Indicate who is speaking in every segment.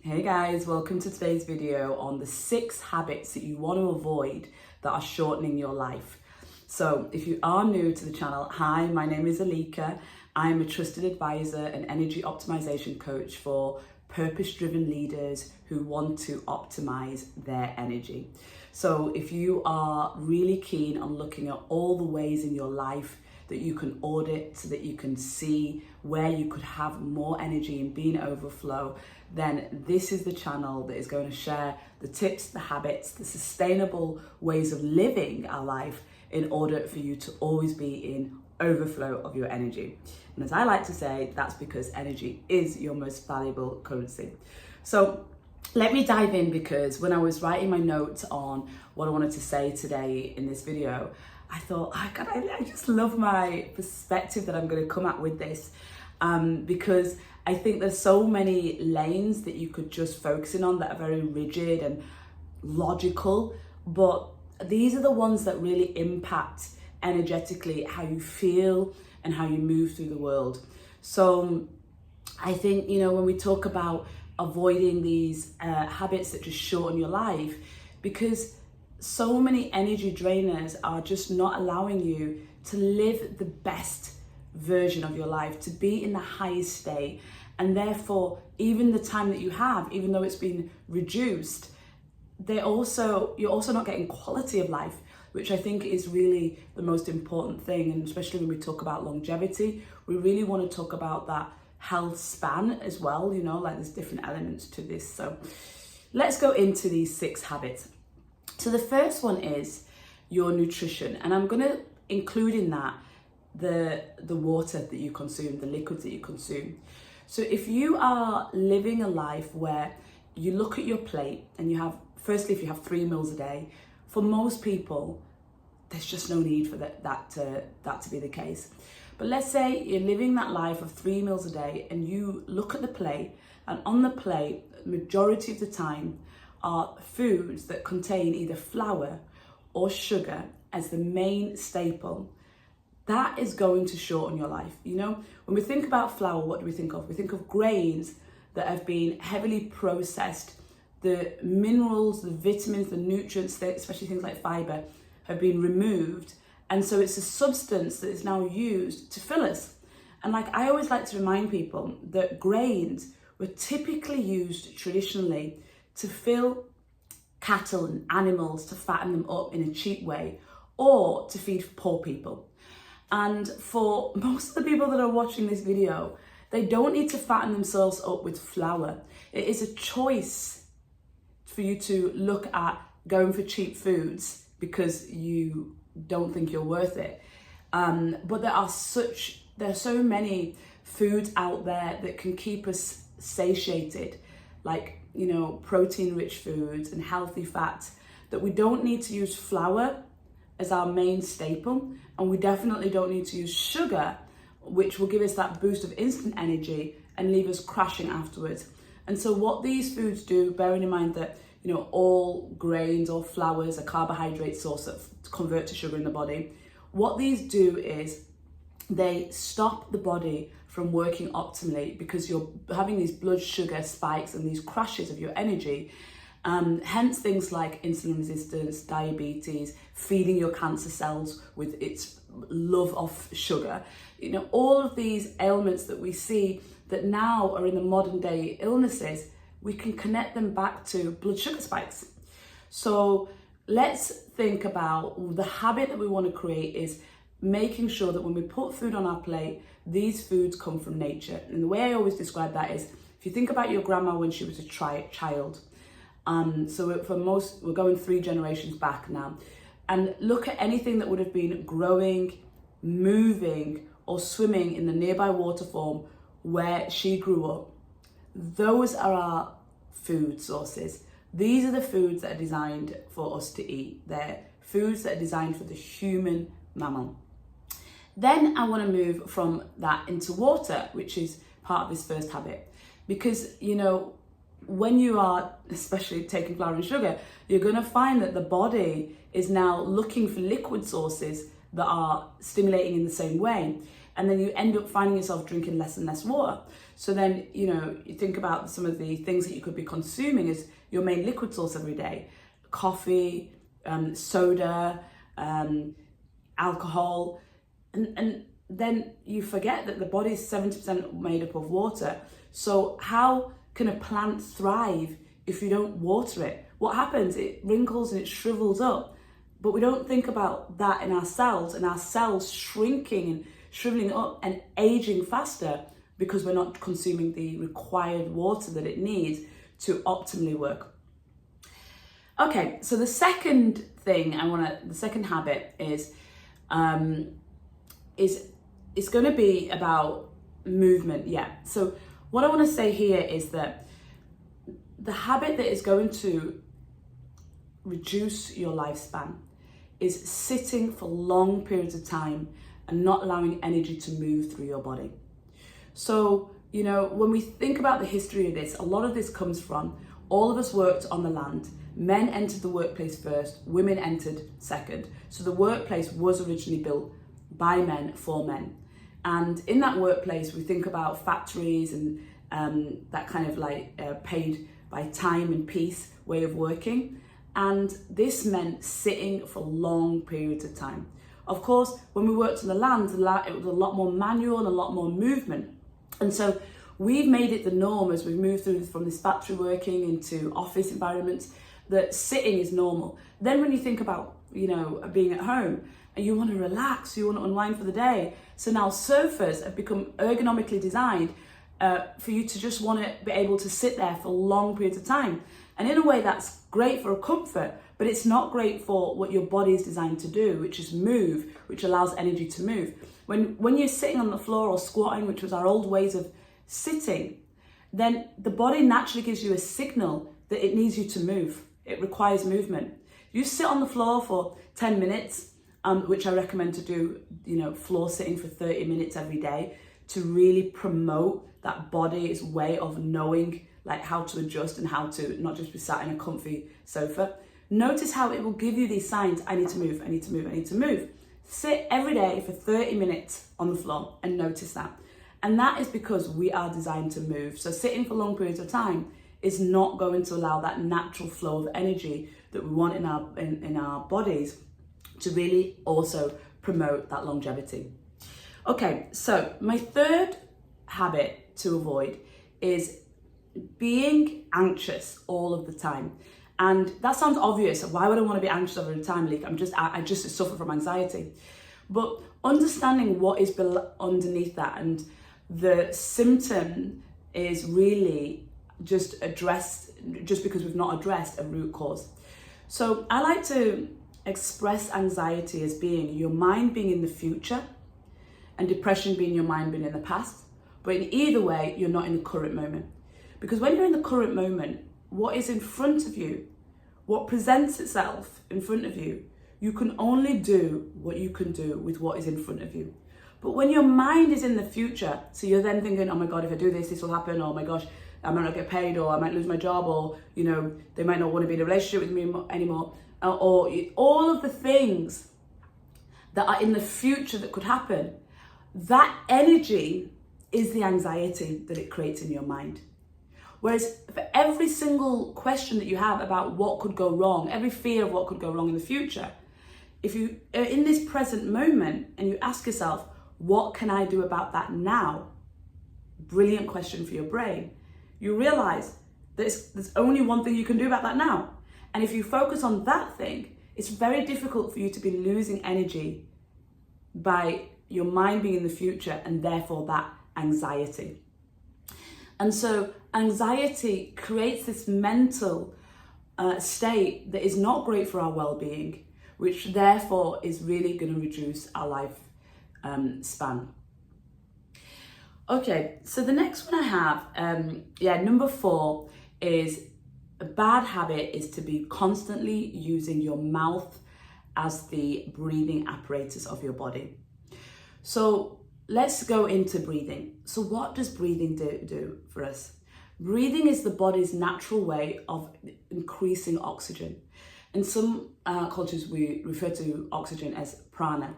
Speaker 1: Hey guys, welcome to today's video on the 6 habits that you want to avoid that are shortening your life. So if you are new to the channel, hi, my name is Elika. I'm a trusted advisor and energy optimization coach for purpose-driven leaders who want to optimize their energy. So if you are really keen on looking at all the ways in your life that you can audit so that you can see where you could have more energy and be in overflow, then this is the channel that is going to share the tips, the habits, the sustainable ways of living our life in order for you to always be in overflow of your energy. And as I like to say, that's because energy is your most valuable currency. So let me dive in, because when I was writing my notes on what I wanted to say today in this video, I thought, oh God, I just love my perspective that I'm going to come at with this, because I think there's so many lanes that you could just focus in on that are very rigid and logical, but these are the ones that really impact energetically how you feel and how you move through the world. So I think, when we talk about avoiding these habits that just shorten your life, because so many energy drainers are just not allowing you to live the best version of your life, to be in the highest state, and therefore even the time that you have, even though it's been reduced, you're also not getting quality of life, which I think is really the most important thing. And especially when we talk about longevity, we really want to talk about that health span as well, like there's different elements to this. So let's go into these 6 habits. So the first one is your nutrition, and I'm going to include in that the water that you consume, the liquids that you consume. So if you are living a life where you look at your plate and you have, firstly, if you have 3 meals a day, for most people, there's just no need for that to be the case. But let's say you're living that life of 3 meals a day and you look at the plate, and on the plate, majority of the time, are foods that contain either flour or sugar as the main staple. That is going to shorten your life. When we think about flour, what do we think of? We think of grains that have been heavily processed. The minerals, the vitamins, the nutrients, especially things like fiber, have been removed. And so it's a substance that is now used to fill us. And I always like to remind people that grains were typically used traditionally to fill cattle and animals, to fatten them up in a cheap way, or to feed poor people. And for most of the people that are watching this video, they don't need to fatten themselves up with flour. It is a choice for you to look at going for cheap foods because you don't think you're worth it. But there are so many foods out there that can keep us satiated, like protein-rich foods and healthy fats, that we don't need to use flour as our main staple, and we definitely don't need to use sugar, which will give us that boost of instant energy and leave us crashing afterwards. And so what these foods do, bearing in mind that all grains or flours are carbohydrate source that convert to sugar in the body, what these do is they stop the body from working optimally, because you're having these blood sugar spikes and these crashes of your energy. Hence things like insulin resistance, diabetes, feeding your cancer cells with its love of sugar. All of these ailments that we see that now are in the modern day illnesses, we can connect them back to blood sugar spikes. So let's think about the habit that we want to create is making sure that when we put food on our plate, these foods come from nature. And the way I always describe that is, if you think about your grandma when she was a child, so for most, we're going 3 generations back now, and look at anything that would have been growing, moving, or swimming in the nearby waterfall where she grew up. Those are our food sources. These are the foods that are designed for us to eat. They're foods that are designed for the human mammal. Then I want to move from that into water, which is part of this first habit, because when you are especially taking flour and sugar, you're going to find that the body is now looking for liquid sources that are stimulating in the same way. And then you end up finding yourself drinking less and less water. So then, you know, you think about some of the things that you could be consuming as your main liquid source every day: coffee, soda, alcohol, and then you forget that the body is 70% made up of water. So how can a plant thrive if you don't water it? What happens? It wrinkles and it shrivels up. But we don't think about that in our cells, and our cells shrinking and shriveling up and aging faster because we're not consuming the required water that it needs to optimally work. Okay, so the second thing the second habit is it's going to be about movement. Yeah. So what I want to say here is that the habit that is going to reduce your lifespan is sitting for long periods of time and not allowing energy to move through your body. So, you know, when we think about the history of this, a lot of this comes from all of us worked on the land. Men entered the workplace first, women entered second. So the workplace was originally built by men for men. And in that workplace, we think about factories and that kind of like paid by time and piece way of working. And this meant sitting for long periods of time. Of course, when we worked on the land, it was a lot more manual and a lot more movement. And so we've made it the norm as we've moved through from this factory working into office environments that sitting is normal. Then when you think about, you know, being at home and you want to relax, you want to unwind for the day. So now sofas have become ergonomically designed for you to just want to be able to sit there for long periods of time. And in a way that's great for a comfort, but it's not great for what your body is designed to do, which is move, which allows energy to move. When you're sitting on the floor or squatting, which was our old ways of sitting, then the body naturally gives you a signal that it needs you to move. It requires movement. You sit on the floor for 10 minutes, which I recommend to do, you know, floor sitting for 30 minutes every day to really promote that body's way of knowing like how to adjust and how to not just be sat in a comfy sofa. Notice how it will give you these signs: I need to move, I need to move, I need to move. Sit every day for 30 minutes on the floor and notice that. And that is because we are designed to move. So sitting for long periods of time is not going to allow that natural flow of energy that we want in our bodies to really also promote that longevity. Okay, so my third habit to avoid is being anxious all of the time. And that sounds obvious. Why would I want to be anxious all the time, Elika? I just suffer from anxiety. But understanding what is underneath that, and the symptom is really just addressed just because we've not addressed a root cause. So I like to express anxiety as being your mind being in the future and depression being your mind being in the past. But in either way, you're not in the current moment. Because when you're in the current moment, what is in front of you, what presents itself in front of you, you can only do what you can do with what is in front of you. But when your mind is in the future, so you're then thinking, oh my God, if I do this, this will happen. Oh my gosh, I might not get paid, or I might lose my job, or, you know, they might not want to be in a relationship with me anymore. Or all of the things that are in the future that could happen, that energy is the anxiety that it creates in your mind. Whereas for every single question that you have about what could go wrong, every fear of what could go wrong in the future, if you are in this present moment and you ask yourself, what can I do about that now? Brilliant question for your brain. You realize there's only one thing you can do about that now. And if you focus on that thing, it's very difficult for you to be losing energy by your mind being in the future and therefore that anxiety. And so anxiety creates this mental state that is not great for our well-being, which therefore is really going to reduce our life span. Okay, so the next one I have, number 4 is a bad habit is to be constantly using your mouth as the breathing apparatus of your body. So let's go into breathing. So what does breathing do for us? Breathing is the body's natural way of increasing oxygen. In some cultures, we refer to oxygen as prana.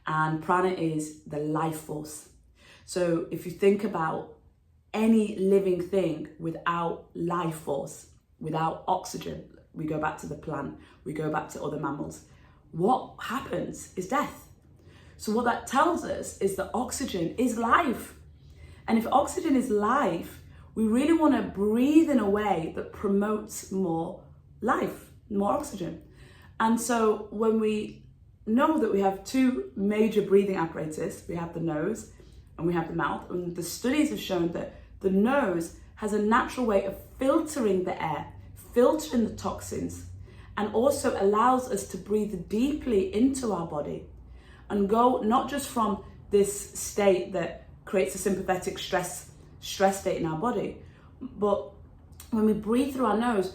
Speaker 1: And prana is the life force. So if you think about any living thing without life force, without oxygen. We go back to the plant, we go back to other mammals. What happens is death. So what that tells us is that oxygen is life. And if oxygen is life, we really want to breathe in a way that promotes more life, more oxygen. And so when we know that we have two major breathing apparatus, we have the nose and we have the mouth, and the studies have shown that the nose has a natural way of filtering the air, filtering the toxins, and also allows us to breathe deeply into our body and go not just from this state that creates a sympathetic stress state in our body, but when we breathe through our nose,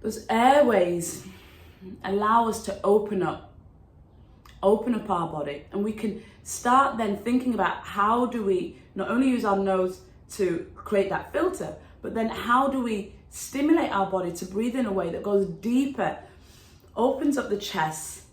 Speaker 1: those airways allow us to open up our body, and we can start then thinking about how do we not only use our nose to create that filter, but then how do we stimulate our body to breathe in a way that goes deeper, opens up the chest,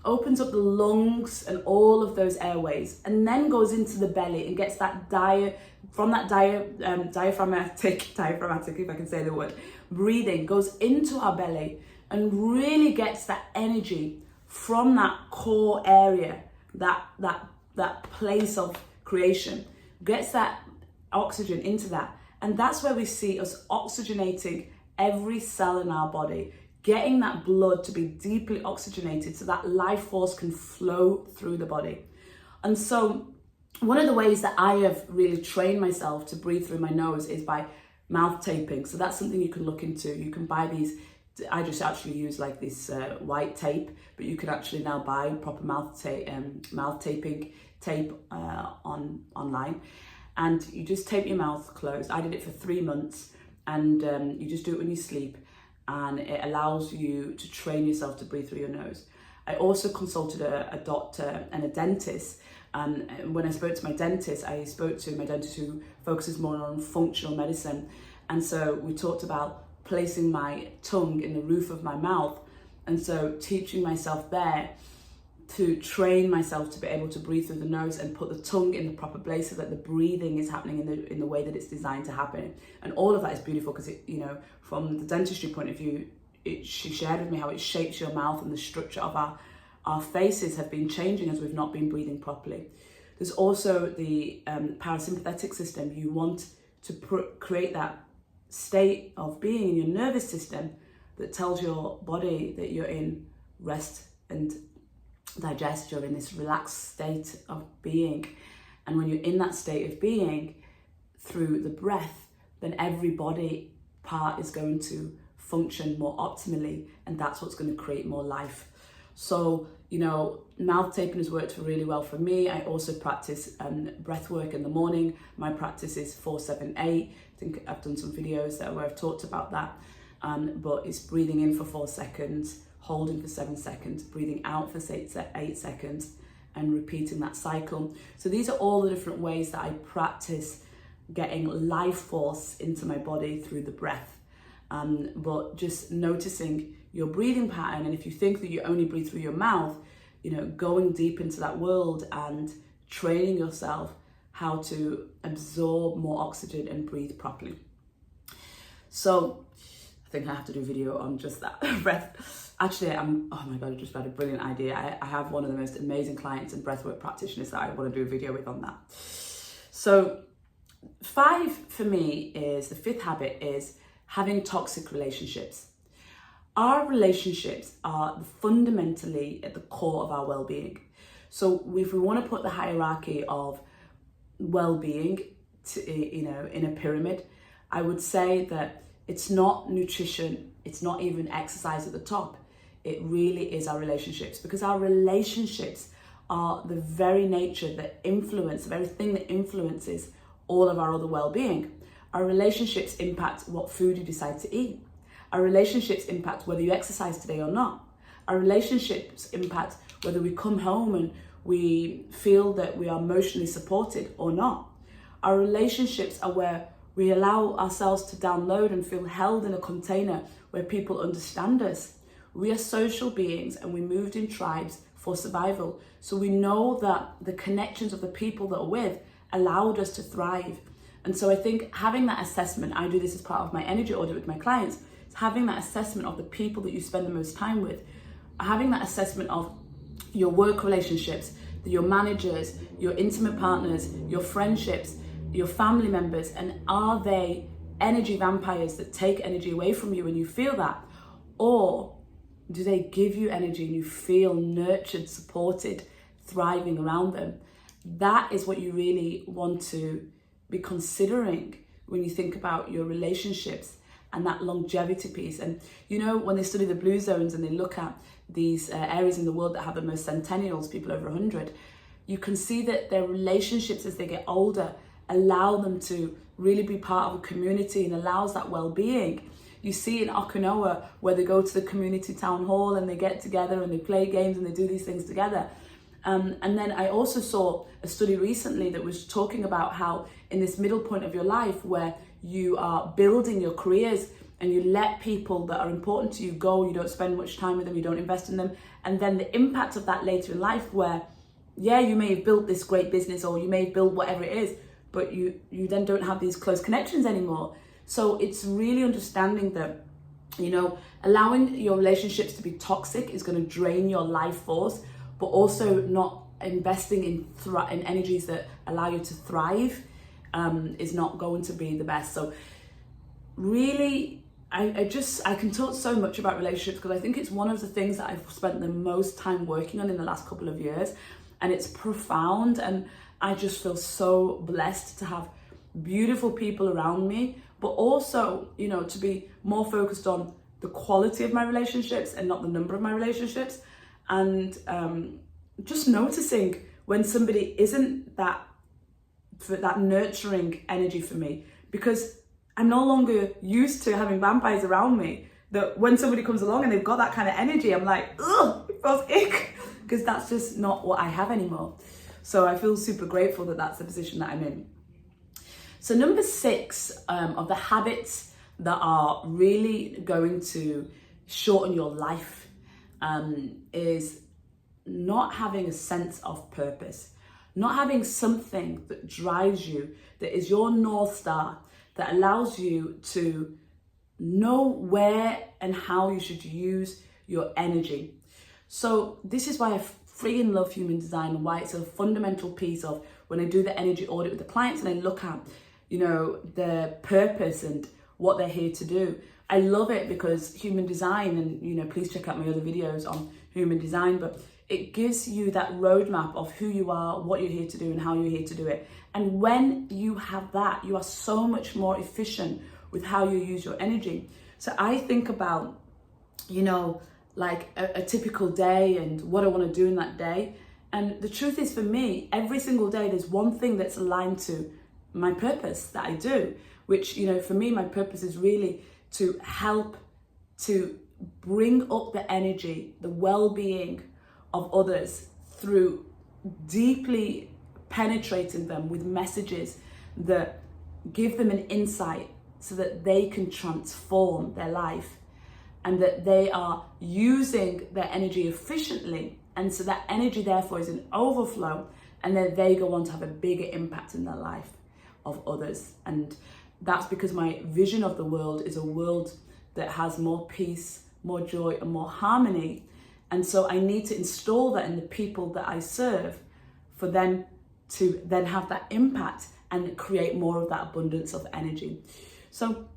Speaker 1: opens up the lungs and all of those airways, and then goes into the belly and gets that diaphragmatic, if I can say the word, breathing, goes into our belly and really gets that energy from that core area, that place of creation, gets that oxygen into that. And that's where we see us oxygenating every cell in our body, getting that blood to be deeply oxygenated so that life force can flow through the body. And so one of the ways that I have really trained myself to breathe through my nose is by mouth taping. So that's something you can look into. You can buy these. I just actually use like this white tape, but you can actually now buy proper mouth taping tape online. And you just tape your mouth closed. I did it for 3 months, and you just do it when you sleep, and it allows you to train yourself to breathe through your nose. I also consulted a doctor and a dentist, and when I spoke to my dentist, who focuses more on functional medicine, and so we talked about placing my tongue in the roof of my mouth, and so teaching myself there to train myself to be able to breathe through the nose and put the tongue in the proper place so that the breathing is happening in the way that it's designed to happen. And all of that is beautiful because it, from the dentistry point of view, she shared with me how it shapes your mouth, and the structure of our faces have been changing as we've not been breathing properly. There's also the parasympathetic system. You want to create that state of being in your nervous system that tells your body that you're in rest and digest, you're in this relaxed state of being. And when you're in that state of being through the breath, then every body part is going to function more optimally, and that's what's going to create more life. So, mouth taping has worked really well for me. I also practice breath work in the morning. My practice is 4-7-8. I think I've done some videos where I've talked about that, but it's breathing in for 4 seconds, holding for 7 seconds, breathing out for 8 seconds, and repeating that cycle. So these are all the different ways that I practice getting life force into my body through the breath. But just noticing your breathing pattern, and if you think that you only breathe through your mouth, going deep into that world and training yourself how to absorb more oxygen and breathe properly. So I think I have to do a video on just that breath. Actually, oh my God, I just had a brilliant idea. I have one of the most amazing clients and breathwork practitioners that I want to do a video with on that. So 5 for me is, the 5th habit is having toxic relationships. Our relationships are fundamentally at the core of our well-being. So if we want to put the hierarchy of well-being in a pyramid, I would say that it's not nutrition, it's not even exercise at the top. It really is our relationships, because our relationships are the very nature that influence, the very thing that influences all of our other well-being. Our relationships impact what food you decide to eat. Our relationships impact whether you exercise today or not. Our relationships impact whether we come home and we feel that we are emotionally supported or not. Our relationships are where we allow ourselves to download and feel held in a container where people understand us. We are social beings, and we moved in tribes for survival. So we know that the connections of the people that we're with allowed us to thrive. And so I think having that assessment, I do this as part of my energy audit with my clients, is having that assessment of the people that you spend the most time with, having that assessment of your work relationships, your managers, your intimate partners, your friendships, your family members, and are they energy vampires that take energy away from you and you feel that? Or do they give you energy and you feel nurtured, supported, thriving around them? That is what you really want to be considering when you think about your relationships and that longevity piece. And you know, when they study the blue zones and they look at these areas in the world that have the most centennials, people over 100, you can see that their relationships as they get older allow them to really be part of a community and allows that well-being. You see in Okinawa where they go to the community town hall and they get together and they play games and they do these things together. And then I also saw a study recently that was talking about how in this middle point of your life where you are building your careers and you let people that are important to you go, you don't spend much time with them, you don't invest in them, and then the impact of that later in life where, yeah, you may have built this great business or you may have built whatever it is, but you then don't have these close connections anymore. So it's really understanding that, you know, allowing your relationships to be toxic is going to drain your life force, but also not investing in energies that allow you to thrive is not going to be the best. So really, I can talk so much about relationships because I think it's one of the things that I've spent the most time working on in the last couple of years, and it's profound, and I just feel so blessed to have beautiful people around me, but also, you know, to be more focused on the quality of my relationships and not the number of my relationships. And just noticing when somebody isn't that nurturing energy for me, because I'm no longer used to having vampires around me, that when somebody comes along and they've got that kind of energy, I'm like, ugh, it feels ick, because that's just not what I have anymore. So I feel super grateful that that's the position that I'm in. So number 6 of the habits that are really going to shorten your life is not having a sense of purpose, not having something that drives you, that is your North Star, that allows you to know where and how you should use your energy. So this is why I freaking love human design and why it's a fundamental piece of when I do the energy audit with the clients and I look at, you know, their purpose and what they're here to do. I love it because human design, and you know, please check out my other videos on human design, but it gives you that roadmap of who you are, what you're here to do and how you're here to do it. And when you have that, you are so much more efficient with how you use your energy. So I think about, you know, like a typical day and what I want to do in that day. And the truth is, for me, every single day, there's one thing that's aligned to my purpose that I do, which, you know, for me, my purpose is really to help to bring up the energy, the well-being of others through deeply penetrating them with messages that give them an insight so that they can transform their life and that they are using their energy efficiently. And so that energy therefore is an overflow, and then they go on to have a bigger impact in their life of others. And that's because my vision of the world is a world that has more peace, more joy, and more harmony. And so I need to install that in the people that I serve for them to then have that impact and create more of that abundance of energy. So,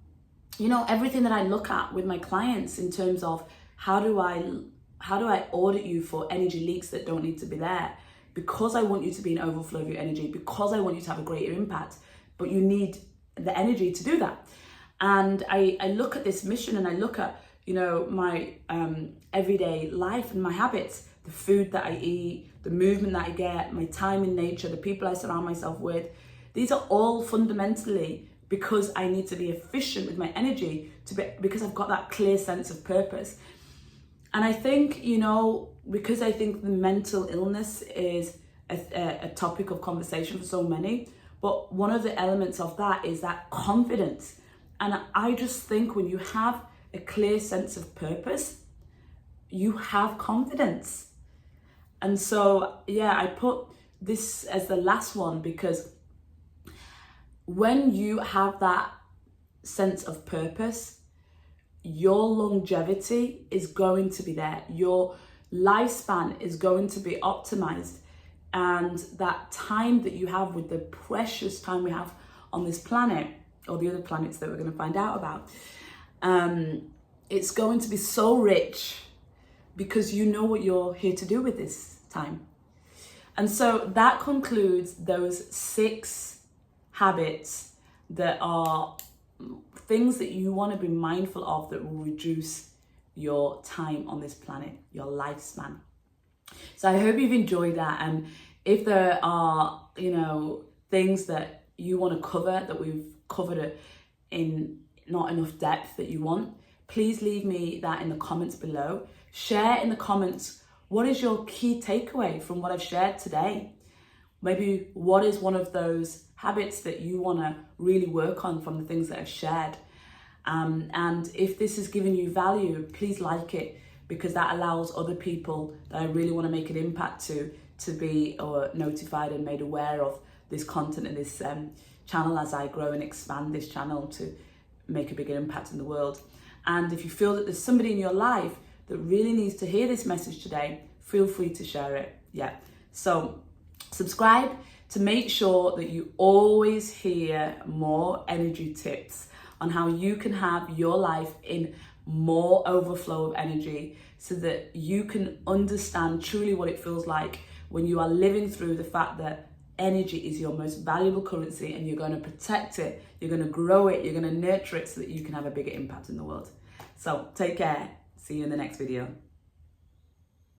Speaker 1: you know, everything that I look at with my clients in terms of how do I audit you for energy leaks that don't need to be there, because I want you to be an overflow of your energy, because I want you to have a greater impact, but you need the energy to do that. And I look at this mission and I look at, you know, my everyday life and my habits, the food that I eat, the movement that I get, my time in nature, the people I surround myself with. These are all fundamentally because I need to be efficient with my energy, because I've got that clear sense of purpose. And I think, you know, because I think the mental illness is a topic of conversation for so many, but one of the elements of that is that confidence. And I just think when you have a clear sense of purpose, you have confidence. And so, yeah, I put this as the last one because when you have that sense of purpose, your longevity is going to be there. Your lifespan is going to be optimized. And that time that you have, with the precious time we have on this planet, or the other planets that we're going to find out about, it's going to be so rich because you know what you're here to do with this time. And so that concludes those 6 habits that are things that you want to be mindful of that will reduce your time on this planet, your lifespan. So I hope you've enjoyed that. And if there are, things that you want to cover that we've covered in not enough depth that you want, please leave me that in the comments below. Share in the comments, what is your key takeaway from what I've shared today? Maybe what is one of those habits that you want to really work on from the things that I've shared? And if this has given you value, please like it, because that allows other people that I really want to make an impact to be notified and made aware of this content and this channel as I grow and expand this channel to make a bigger impact in the world. And if you feel that there's somebody in your life that really needs to hear this message today, feel free to share it. Yeah. So subscribe to make sure that you always hear more energy tips on how you can have your life in more overflow of energy, so that you can understand truly what it feels like when you are living through the fact that energy is your most valuable currency, and you're going to protect it, you're going to grow it, you're going to nurture it so that you can have a bigger impact in the world. So take care. See you in the next video.